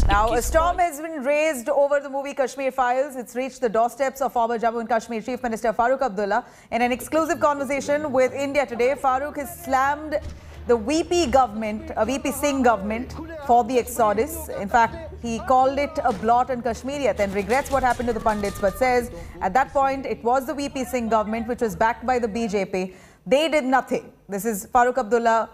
Now, a storm has been raised over the movie Kashmir Files. It's reached the doorsteps of former Jammu and Kashmir Chief Minister Farooq Abdullah. In an exclusive conversation with India Today, Farooq has slammed the VP government, a VP Singh government, for the exodus. In fact, he called it a blot on Kashmiriyat and regrets what happened to the Pandits, but says at that point it was the VP Singh government which was backed by the BJP. They did nothing. This is Farooq Abdullah,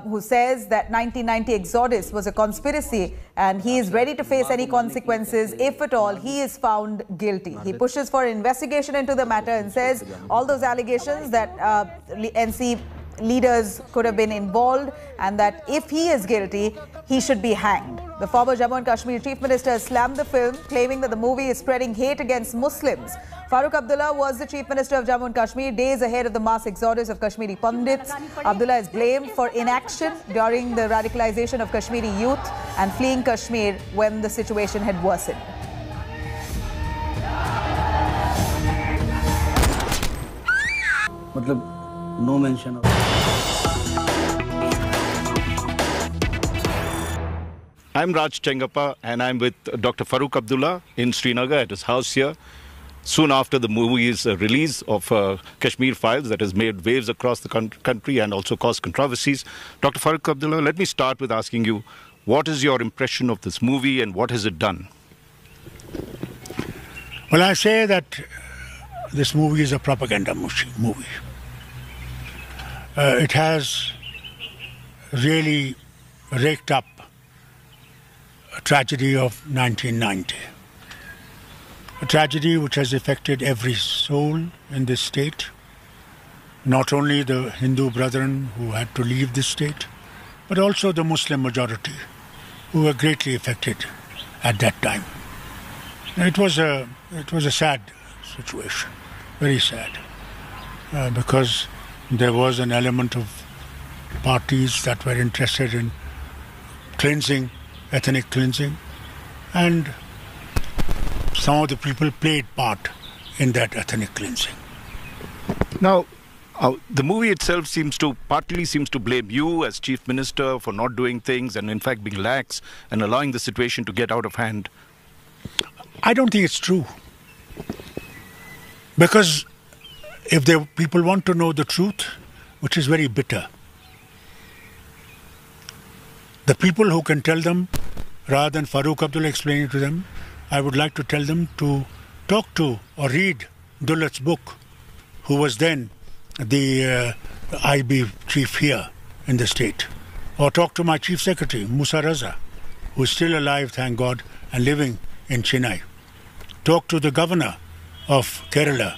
who says that 1990 exodus was a conspiracy and he is ready to face any consequences if at all he is found guilty. He pushes for an investigation into the matter and says all those allegations that NC leaders could have been involved and that if he is guilty, he should be hanged. The former Jammu and Kashmir Chief Minister slammed the film, claiming that the movie is spreading hate against Muslims. Farooq Abdullah was the Chief Minister of Jammu and Kashmir days ahead of the mass exodus of Kashmiri Pandits. Abdullah is blamed for inaction during the radicalization of Kashmiri youth and fleeing Kashmir when the situation had worsened. No mention of. I'm Raj Chengappa and I'm with Dr. Farooq Abdullah in Srinagar at his house here. Soon after the movie's release of Kashmir Files that has made waves across the country and also caused controversies. Dr. Farooq Abdullah, let me start with asking you, what is your impression of this movie and what has it done? Well, I say that this movie is a propaganda movie. It has really raked up a tragedy of 1990. A tragedy which has affected every soul in this state, not only the Hindu brethren who had to leave this state, but also the Muslim majority who were greatly affected at that time. It was a sad situation, very sad, because there was an element of parties that were interested in cleansing, ethnic cleansing, and some of the people played part in that ethnic cleansing. Now, the movie itself partly seems to blame you as Chief Minister for not doing things and in fact being lax and allowing the situation to get out of hand. I don't think it's true. Because if the people want to know the truth, which is very bitter, the people who can tell them, rather than Farooq Abdullah explaining to them, I would like to tell them to talk to or read Dullat's book, who was then the IB chief here in the state. Or talk to my chief secretary, Musar Raza, who is still alive, thank God, and living in Chennai. Talk to the governor of Kerala,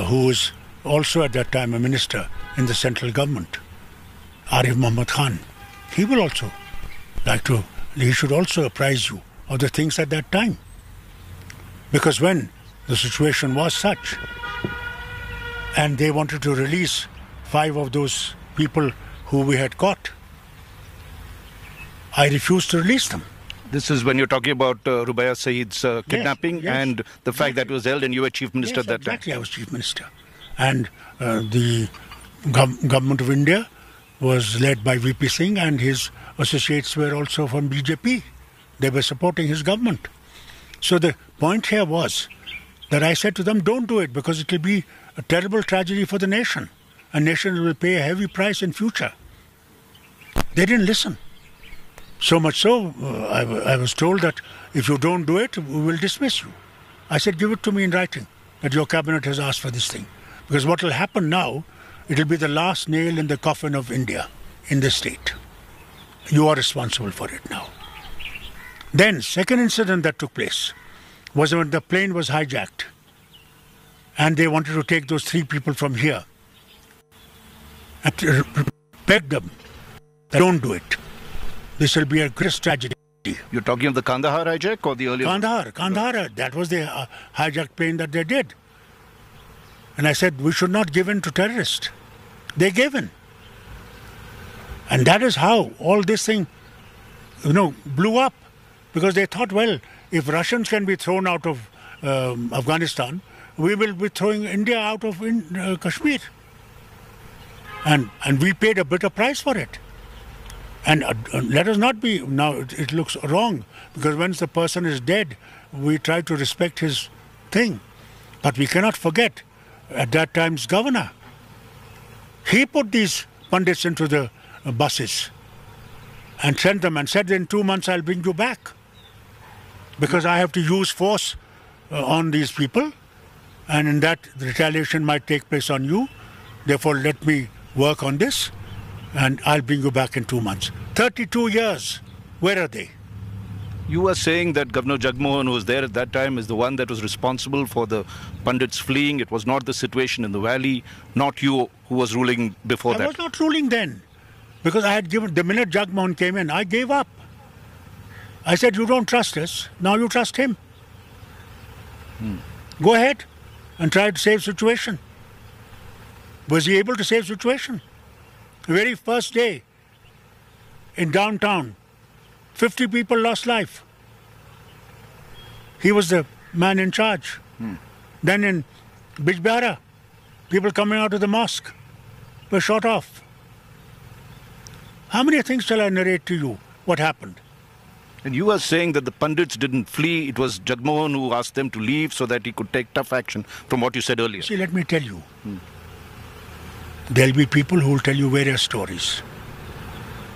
who was also at that time a minister in the central government, Arif Muhammad Khan. He will also he should also apprise you of the things at that time. Because when the situation was such, and they wanted to release 5 of those people who we had caught, I refused to release them. This is when you're talking about Rubaiyat Saeed's kidnapping, yes, and the fact that it was held and you were Chief Minister at that time. Exactly, I was Chief Minister. And the government of India was led by VP Singh, and his associates were also from BJP. They were supporting his government. So the point here was that I said to them, don't do it, because it will be a terrible tragedy for the nation. A nation will pay a heavy price in future. They didn't listen. So much so, I was told that if you don't do it, we will dismiss you. I said, give it to me in writing, that your cabinet has asked for this thing. Because what will happen now, it will be the last nail in the coffin of India, in this state. You are responsible for it now. Then, second incident that took place was when the plane was hijacked and they wanted to take those 3 people from here. I begged them, don't do it. This will be a great tragedy. You're talking of the Kandahar hijack or the earlier? Kandahar. That was the hijacked plane that they did. And I said, we should not give in to terrorists. They gave in. And that is how all this thing, blew up. Because they thought, well, if Russians can be thrown out of Afghanistan, we will be throwing India out of Kashmir. And we paid a bitter price for it. And let us not be, now it looks wrong, because once the person is dead, we try to respect his thing. But we cannot forget, at that time's governor, he put these Pandits into the buses and sent them and said, in 2 months I'll bring you back. Because I have to use force on these people, and in that the retaliation might take place on you. Therefore, let me work on this, and I'll bring you back in 2 months. 32 years, where are they? You were saying that Governor Jagmohan, who was there at that time, is the one that was responsible for the Pandits fleeing. It was not the situation in the valley, not you who was ruling before that. I was not ruling then, because I had given, the minute Jagmohan came in, I gave up. I said, you don't trust us, now you trust him. Go ahead and try to save situation. Was he able to save situation? The very first day in downtown, 50 people lost life. He was the man in charge. Then in Bijbehara, people coming out of the mosque were shot off. How many things shall I narrate to you what happened? And you were saying that the Pandits didn't flee. It was Jagmohan who asked them to leave so that he could take tough action, from what you said earlier. See, let me tell you. There'll be people who will tell you various stories.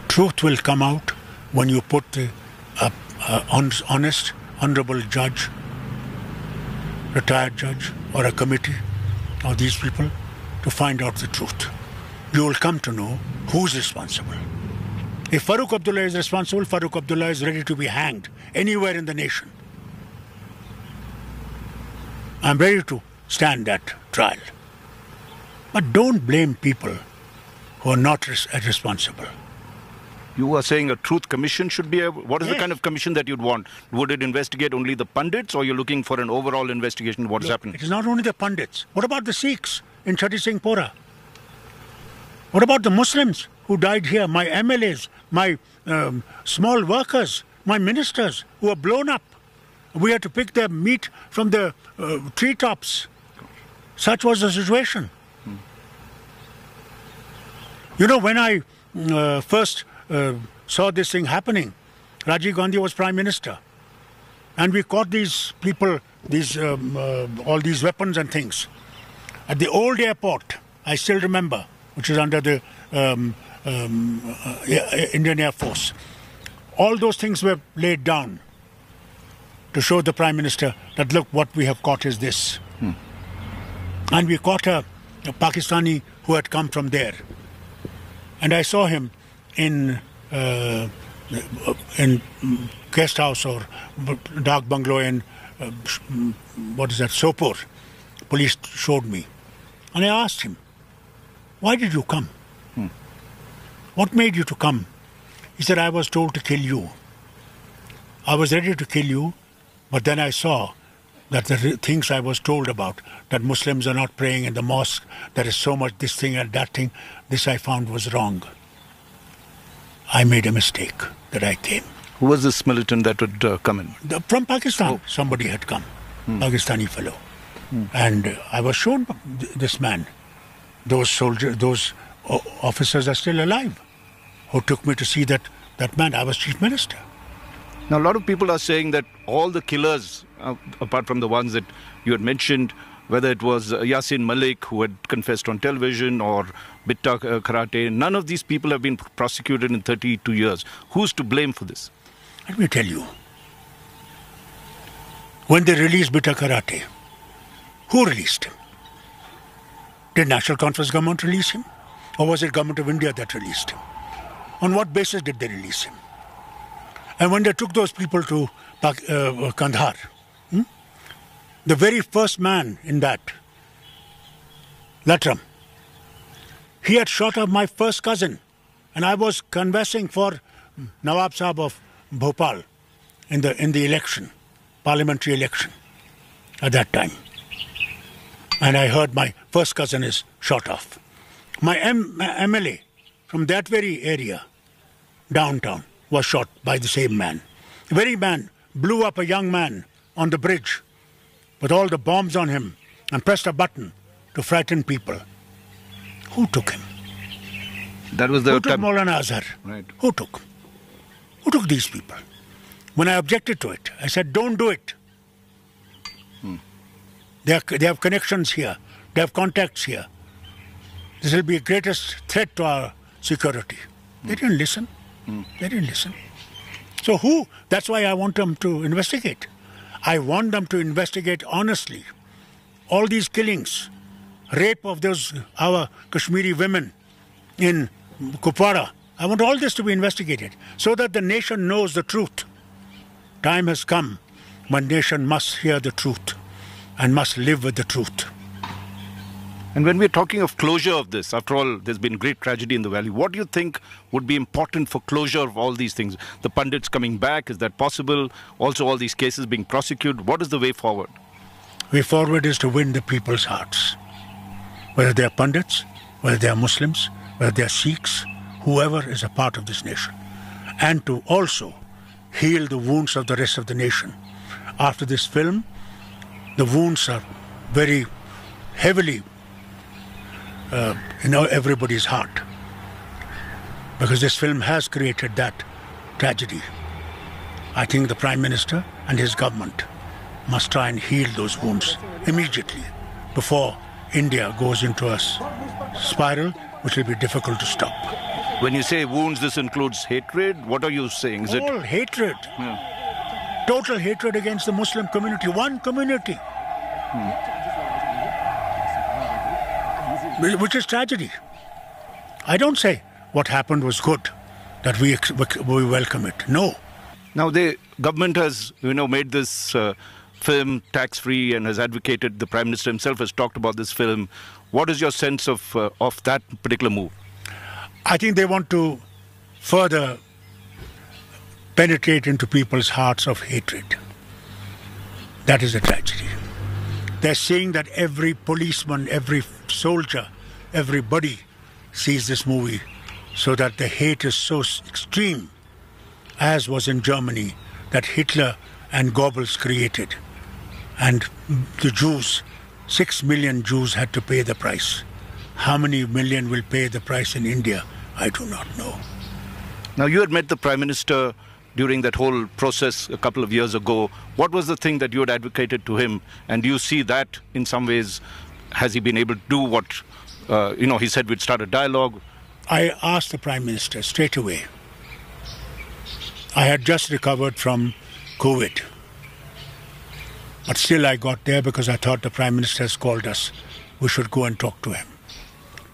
Truth will come out when you put the honest, honorable judge, retired judge, or a committee of these people to find out the truth. You will come to know who's responsible. If Farooq Abdullah is responsible, Farooq Abdullah is ready to be hanged anywhere in the nation. I'm ready to stand that trial. But don't blame people who are not responsible. You were saying a truth commission should be what is the kind of commission that you'd want? Would it investigate only the Pandits, or you're looking for an overall investigation of what is happening? It is not only the Pandits. What about the Sikhs in Chatti Singhpora? What about the Muslims who died here? My MLAs, my small workers, my ministers who were blown up. We had to pick their meat from the treetops. Such was the situation. You know, when I first saw this thing happening, Rajiv Gandhi was Prime Minister. And we caught these people, all these weapons and things. At the old airport, I still remember, which is under the Indian Air Force. All those things were laid down to show the Prime Minister that, look, what we have caught is this. And we caught a Pakistani who had come from there. And I saw him in guest house or dark bungalow in, what is that, Sopor. Police showed me. And I asked him, why did you come? What made you to come? He said, I was told to kill you. I was ready to kill you, but then I saw that the things I was told about, that Muslims are not praying in the mosque, there is so much this thing and that thing, this I found was wrong. I made a mistake that I came. Who was this militant that would come in? From Pakistan, somebody had come, Pakistani fellow. And I was shown this man. Those soldiers, those officers are still alive who took me to see that man. I was Chief Minister. Now, a lot of people are saying that all the killers, apart from the ones that you had mentioned, whether it was Yasin Malik, who had confessed on television, or Bitta Karate, none of these people have been prosecuted in 32 years. Who's to blame for this? Let me tell you. When they released Bitta Karate, who released him? Did National Conference government release him? Or was it government of India that released him? On what basis did they release him? And when they took those people to Kandahar, the very first man in that, Latram, he had shot up my first cousin. And I was canvassing for Nawab Sahab of Bhopal in the election, parliamentary election at that time. And I heard my first cousin is shot off. My MLA from that very area, downtown, was shot by the same man. The very man blew up a young man on the bridge with all the bombs on him and pressed a button to frighten people. Who took him? That was the Who took Maulana Azhar? Right. Who took? Who took these people? When I objected to it, I said, don't do it. They have connections here. They have contacts here. This will be the greatest threat to our security. They didn't listen. They didn't listen. So who? That's why I want them to investigate. I want them to investigate honestly. All these killings, rape of our Kashmiri women in Kupwara. I want all this to be investigated so that the nation knows the truth. Time has come when nation must hear the truth and must live with the truth. And when we're talking of closure of this, after all, there's been great tragedy in the valley. What do you think would be important for closure of all these things? The Pandits coming back, is that possible? Also, all these cases being prosecuted. What is the way forward? Way forward is to win the people's hearts. Whether they are Pandits, whether they are Muslims, whether they are Sikhs, whoever is a part of this nation. And to also heal the wounds of the rest of the nation. After this film, the wounds are very heavily in everybody's heart. Because this film has created that tragedy. I think the Prime Minister and his government must try and heal those wounds immediately before India goes into a spiral which will be difficult to stop. When you say wounds, this includes hatred. What are you saying? Is All hatred. Total hatred against the Muslim community. One community. Which is tragedy. I don't say what happened was good, that we welcome it. No. Now the government has, made this film tax-free and has advocated. The Prime Minister himself has talked about this film. What is your sense of that particular move? I think they want to further penetrate into people's hearts of hatred. That is a tragedy. They're saying that every policeman, every soldier, everybody sees this movie so that the hate is so extreme, as was in Germany, that Hitler and Goebbels created. And the Jews, 6 million Jews had to pay the price. How many million will pay the price in India? I do not know. Now, you had met the Prime Minister during that whole process a couple of years ago. What was the thing that you had advocated to him? And do you see that in some ways, has he been able to do what, he said we'd start a dialogue? I asked the Prime Minister straight away. I had just recovered from COVID. But still I got there because I thought the Prime Minister has called us. We should go and talk to him.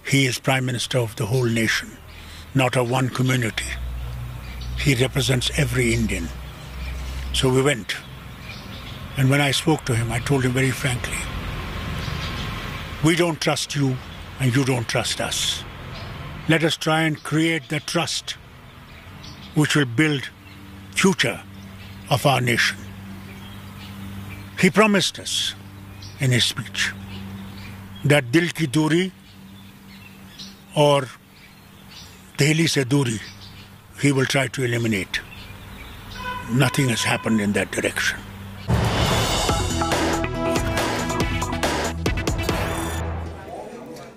He is Prime Minister of the whole nation, not of one community. He represents every Indian. So we went. And when I spoke to him, I told him very frankly, we don't trust you and you don't trust us. Let us try and create the trust which will build future of our nation. He promised us in his speech that dil ki duri or dehli se duri he will try to eliminate. Nothing has happened in that direction.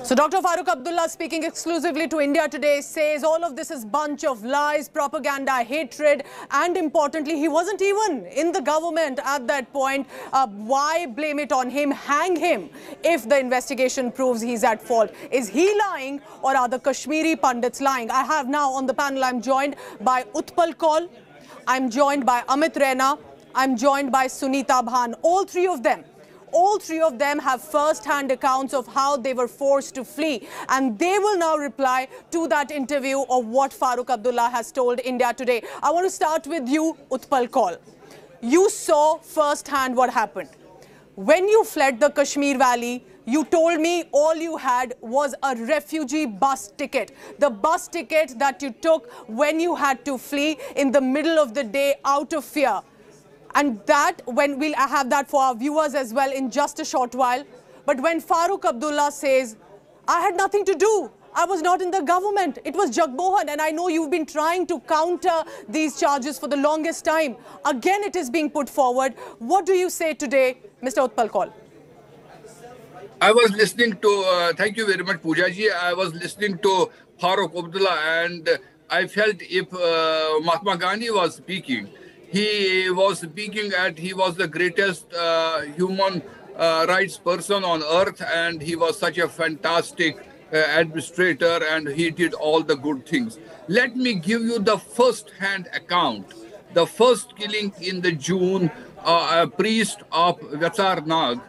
So Dr. Farooq Abdullah, speaking exclusively to India Today, says all of this is bunch of lies, propaganda, hatred, and importantly, he wasn't even in the government at that point. Why blame it on him? Hang him if the investigation proves he's at fault. Is he lying or are the Kashmiri Pandits lying? I have now on the panel, I'm joined by Utpal Kaul, I'm joined by Amit Raina, I'm joined by Sunita Bhan. All three of them have first-hand accounts of how they were forced to flee. And they will now reply to that interview of what Farooq Abdullah has told India Today. I want to start with you, Utpal Kaul. You saw first-hand what happened. When you fled the Kashmir Valley, you told me all you had was a refugee bus ticket. The bus ticket that you took when you had to flee in the middle of the day out of fear. And that, when we'll have that for our viewers as well in just a short while. But when Farooq Abdullah says, I had nothing to do, I was not in the government, it was Jagmohan, and I know you've been trying to counter these charges for the longest time. Again, it is being put forward. What do you say today, Mr. Utpal Kaul? I was listening to, thank you very much, Pooja ji. I was listening to Farooq Abdullah, and I felt if Mahatma Gandhi was speaking, he was the greatest human rights person on earth, and he was such a fantastic administrator, and he did all the good things. Let me give you the first-hand account. The first killing in the June, a priest of Vatsar Nag,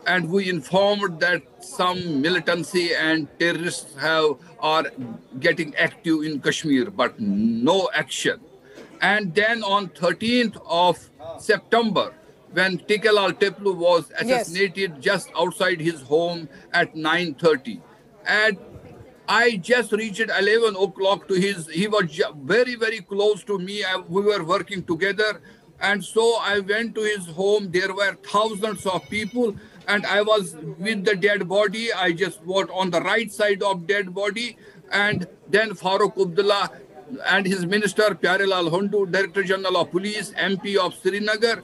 and we informed that some militancy and terrorists are getting active in Kashmir, but no action. And then on 13th of September, when Tikalal Teplu was assassinated just outside his home at 9:30, and I just reached 11 o'clock to he was very, very close to me. We were working together. And so I went to his home. There were thousands of people, and I was with the dead body. I just was on the right side of dead body. And then Farooq Abdullah and his minister, Pyarelal Hundu, Director General of Police, MP of Srinagar,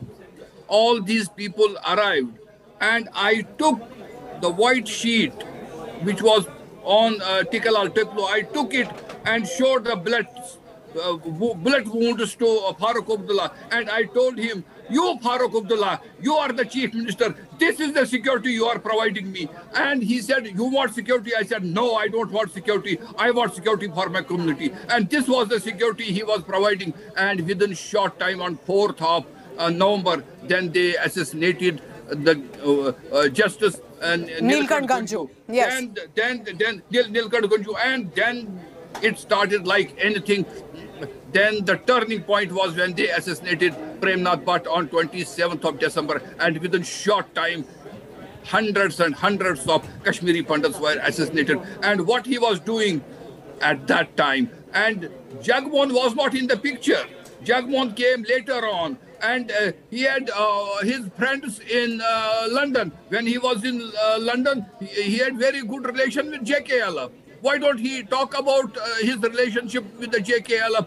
all these people arrived. And I took the white sheet, which was on Tikalal Teplu. I took it and showed the bullet wounds to Farooq Abdullah, and I told him, you Farooq Abdullah, you are the chief minister, this is the security you are providing me. And he said, you want security? I said, no, I don't want security, I want security for my community. And this was the security he was providing. And within short time, on 4th of November, then they assassinated the Justice Nilkant Ganju. Yes. And then Nilkant Ganju, and then it started like anything. Then the turning point was when they assassinated Premnath Bhatt on 27th of December, and within short time, hundreds and hundreds of Kashmiri Pandits were assassinated. And what he was doing at that time, and Jagmohan was not in the picture. Jagmohan came later on, and he had his friends in London. When he was in London, he had very good relation with JKLF. Why don't he talk about his relationship with the JKLF?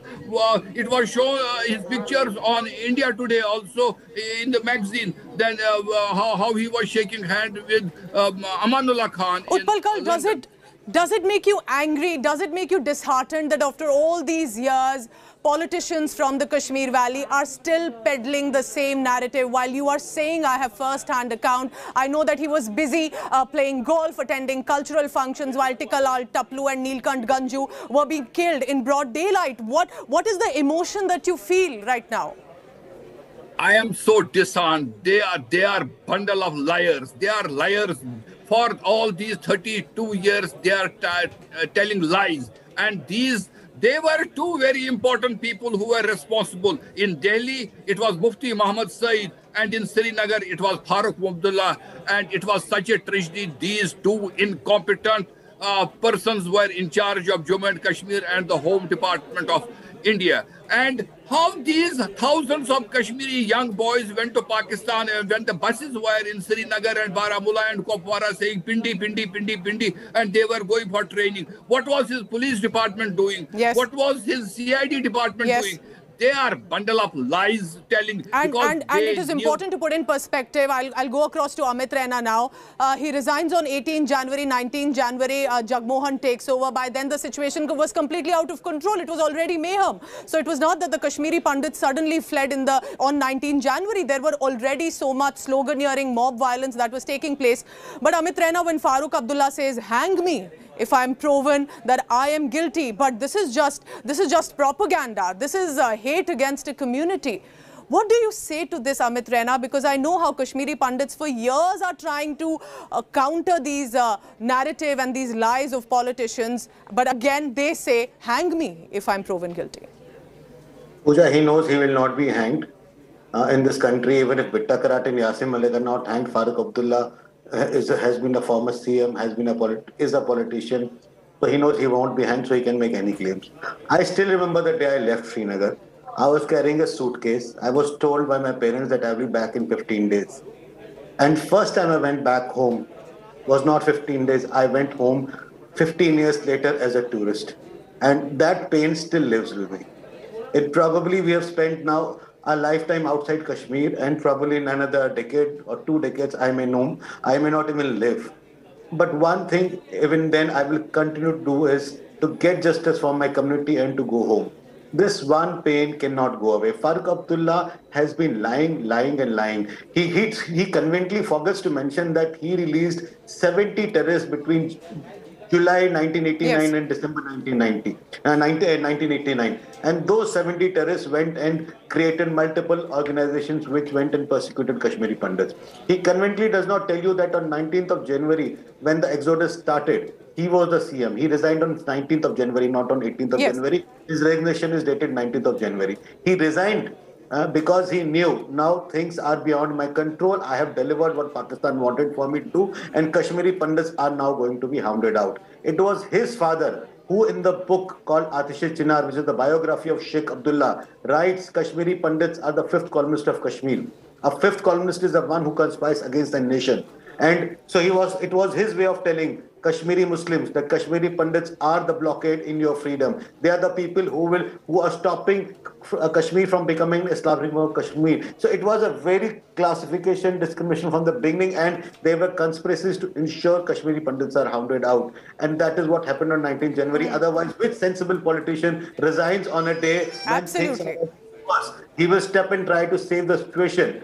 It was shown his pictures on India Today also in the magazine. Then how he was shaking hand with Amanullah Khan. Utpal, does it make you angry? Does it make you disheartened that after all these years, politicians from the Kashmir Valley are still peddling the same narrative? While you are saying I have first-hand account, I know that he was busy playing golf, attending cultural functions, while Tikalal Teplu and Nilkant Ganju were being killed in broad daylight. What is the emotion that you feel right now? I am so disarmed. They are bundle of liars. They are liars. For all these 32 years, they are telling lies. And they were two very important people who were responsible. In Delhi, it was Mufti Muhammad Saeed, and in Srinagar, it was Farooq Abdullah. And it was such a tragedy. These two incompetent persons were in charge of Jammu and Kashmir and the Home Department of India. And how these thousands of Kashmiri young boys went to Pakistan, and when the buses were in Srinagar and Baramulla and Kupwara saying Pindi, Pindi, Pindi, Pindi, and they were going for training. What was his police department doing? Yes. What was his CID department doing? They are bundle of lies telling. And it is important to put in perspective. I'll go across to Amit Raina now. He resigns on 18 January, 19 January, Jagmohan takes over. By then the situation was completely out of control. It was already mayhem. So it was not that the Kashmiri Pandits suddenly fled on 19 January. There were already so much sloganeering, mob violence that was taking place. But Amit Raina, when Farooq Abdullah says, hang me if I am proven that I am guilty, but this is just propaganda. This is hate against a community. What do you say to this, Amit Raina? Because I know how Kashmiri Pandits for years are trying to counter these narrative and these lies of politicians. But again, they say, hang me if I'm proven guilty. Pooja, he knows he will not be hanged in this country. Even if Bitta Karat and Yasim Malik are not hanged, Farooq Abdullah has been a former CM, is a politician. So he knows he won't be hanged, so he can make any claims. I still remember the day I left Srinagar. I was carrying a suitcase. I was told by my parents that I'll be back in 15 days. And first time I went back home was not 15 days. I went home 15 years later as a tourist. And that pain still lives with me. We have spent now a lifetime outside Kashmir, and probably in another decade or 2 decades, I may not even live. But one thing, even then, I will continue to do is to get justice for my community and to go home. This one pain cannot go away. Farooq Abdullah has been lying and lying. He conveniently forgets to mention that he released 70 terrorists between July 1989 and December 1989. And those 70 terrorists went and created multiple organizations which went and persecuted Kashmiri Pandits. He conveniently does not tell you that on 19th of January, when the exodus started, he was the CM. He resigned on 19th of January, not on 18th of January. His resignation is dated 19th of January. He resigned because he knew now things are beyond my control. I have delivered what Pakistan wanted for me to do, and Kashmiri Pandits are now going to be hounded out. It was his father who, in the book called Atish-e-Chinar, which is the biography of Sheikh Abdullah, writes Kashmiri Pandits are the fifth columnist of Kashmir. A fifth columnist is the one who conspires against the nation. And so it was his way of telling Kashmiri Muslims that Kashmiri Pandits are the blockade in your freedom. They are the people who are stopping Kashmir from becoming Islamic Republic of Kashmir. So it was a very classification, discrimination from the beginning, and there were conspiracies to ensure Kashmiri Pandits are hounded out. And that is what happened on 19th January. Otherwise, which sensible politician resigns on a day when things are worse? He will step and try to save the situation.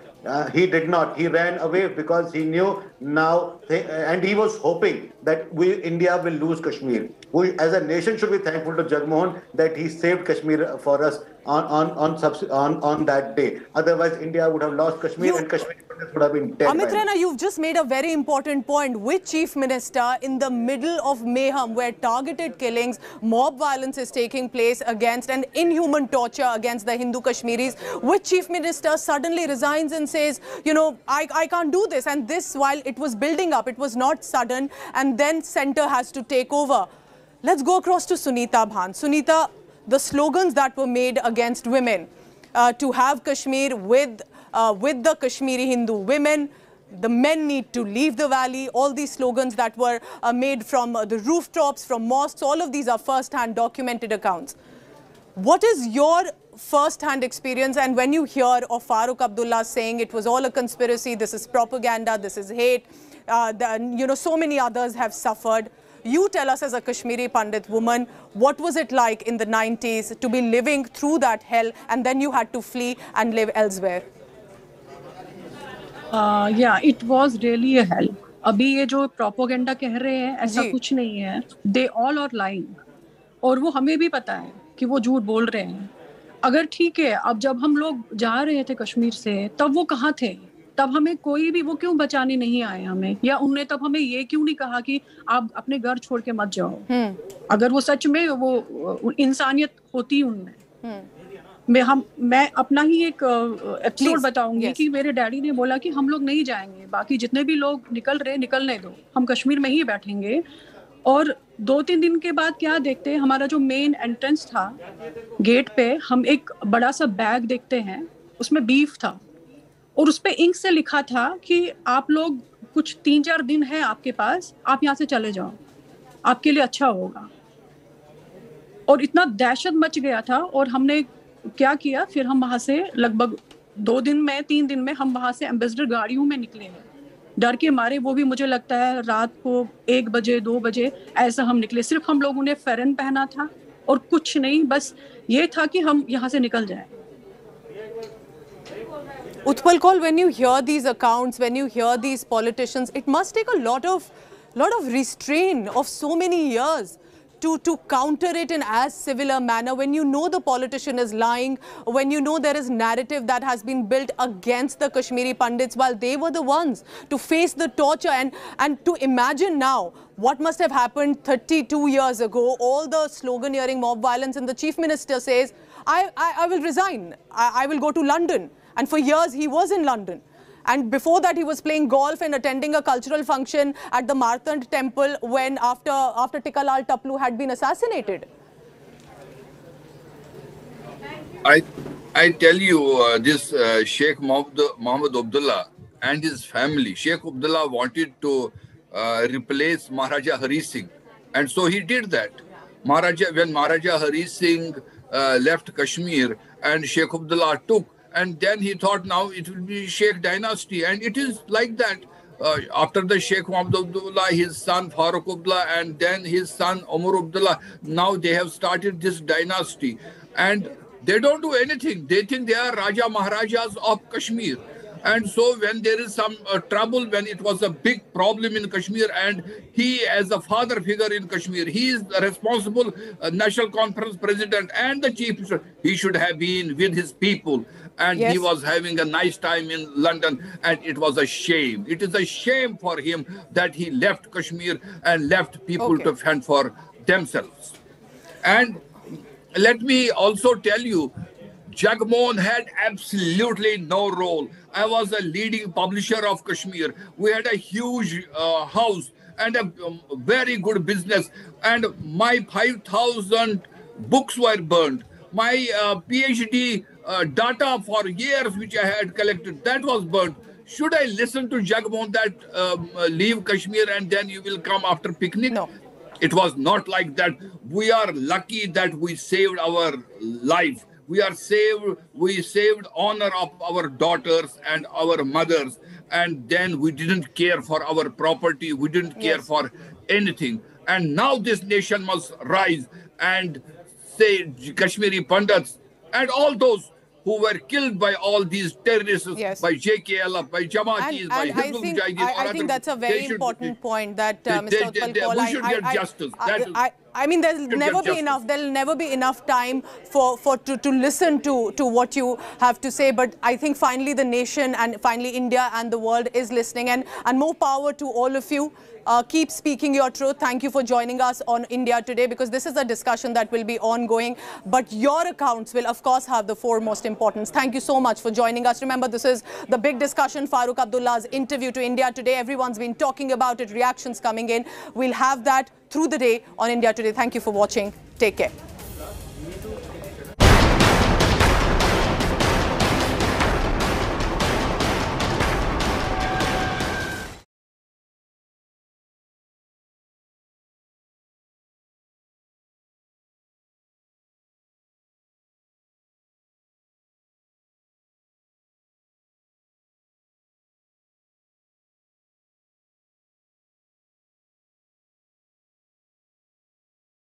He did not. He ran away because he knew now, and he was hoping that India will lose Kashmir. We, as a nation, should be thankful to Jagmohan that he saved Kashmir for us on that day. Otherwise, India would have lost Kashmir, and Kashmir would have been dead. Amit Rana, you've just made a very important point. Which chief minister in the middle of mayhem, where targeted killings, mob violence is taking place against, and inhuman torture against the Hindu Kashmiris, which chief minister suddenly resigns and says, you know, I can't do this? And this, while it was building up, it was not sudden, and then centre has to take over. Let's go across to Sunita Bhan. Sunita, the slogans that were made against women, to have Kashmir with the Kashmiri Hindu women, the men need to leave the valley, all these slogans that were made from the rooftops, from mosques, all of these are first-hand documented accounts. What is your first-hand experience, and when you hear of Farooq Abdullah saying it was all a conspiracy, this is propaganda, this is hate, you know, so many others have suffered. You tell us, as a Kashmiri Pandit woman, what was it like in the 90s to be living through that hell, and then you had to flee and live elsewhere? Yeah, it was really a hell. अभी ये जो propaganda कह रहे हैं, ऐसा कुछ नहीं है. They all are lying. और वो हमें भी पता है कि वो झूठ बोल रहे हैं. अगर ठीक है, अब जब हम लोग जा रहे थे कश्मीर से, तब वो कहाँ थे? तब हमें कोई भी वो क्यों बचाने नहीं आए हमें, या उन्होंने तब हमें ये क्यों नहीं कहा कि आप अपने घर छोड़ के मत जाओ? अगर वो सच में वो इंसानियत होती उनमें, मैं अपना ही एक एपिसोड बताऊंगी कि मेरे डैडी ने बोला कि हम लोग नहीं जाएंगे, बाकी जितने भी लोग निकल रहे निकलने दो, हम कश्मीर में ही बैठेंगे. और 2-3 दिन के बाद क्या देखते हैं, हमारा जो मेन एंट्रेंस था गेट पे, हम एक बड़ा सा बैग देखते हैं, उसमें बीफ था और उस पे इंक से लिखा था कि आप लोग कुछ 3-4 दिन है आपके पास, आप यहाँ से चले जाओ, आपके लिए अच्छा होगा. और इतना दहशत मच गया था. और हमने क्या किया, फिर हम वहाँ से लगभग 3 दिन में हम वहाँ से एम्बेसडर गाड़ियों में निकले हैं, डर के मारे. वो भी मुझे लगता है रात को 1 बजे 2 बजे ऐसा हम निकले. सिर्फ हम लोगों ने फेरन पहना था और कुछ नहीं, बस ये था कि हम यहाँ से निकल जाएं. Utpal Kaul, when you hear these accounts, when you hear these politicians, it must take a lot of restraint of so many years to counter it in as civil a manner, when you know the politician is lying, when you know there is narrative that has been built against the Kashmiri Pandits while they were the ones to face the torture, and to imagine now what must have happened 32 years ago, all the sloganeering, mob violence, and the chief minister says, I will resign, I will go to London. And for years he was in London. And before that he was playing golf and attending a cultural function at the Marthand temple when after Tikalal Taplu had been assassinated. I tell you, this Sheikh Muhammad Abdullah and his family, Sheikh Abdullah wanted to replace Maharaja Hari Singh. And so he did that. When Maharaja Hari Singh left Kashmir and Sheikh Abdullah took, and then he thought now it will be Sheikh dynasty, and it is like that. after the Sheikh Muhammad Abdullah, his son Farooq Abdullah, and then his son Umar Abdullah, now they have started this dynasty. And they don't do anything. They think they are Raja Maharajas of Kashmir. And so when there is some trouble, when it was a big problem in Kashmir, and he as a father figure in Kashmir, he is the responsible National Conference president and the chief minister. He should have been with his people. And he was having a nice time in London, and it was a shame. It is a shame for him that he left Kashmir and left people to fend for themselves. And let me also tell you, Jammu had absolutely no role. I was a leading publisher of Kashmir. We had a huge house and a very good business. And my 5,000 books were burned. My PhD data for years which I had collected, that was burnt. Should I listen to Jammu that leave Kashmir and then you will come after picnic? No. It was not like that. We are lucky that we saved our life. We saved honor of our daughters and our mothers, and then we didn't care for our property, we didn't care for anything. And now this nation must rise and say Kashmiri Pandits and all those who were killed by all these terrorists, by JKL, by Jamaatis, by Hizbul Mujahideen. I think that's a very important point that Mr. Utpal Kaul, we should get justice. I mean, there'll never be enough time to listen to what you have to say. But I think finally the nation and finally India and the world is listening. And more power to all of you. Keep speaking your truth. Thank you for joining us on India Today, because this is a discussion that will be ongoing. But your accounts will, of course, have the foremost importance. Thank you so much for joining us. Remember, this is the big discussion, Farooq Abdullah's interview to India Today. Everyone's been talking about it, reactions coming in. We'll have that through the day on India Today. Thank you for watching. Take care.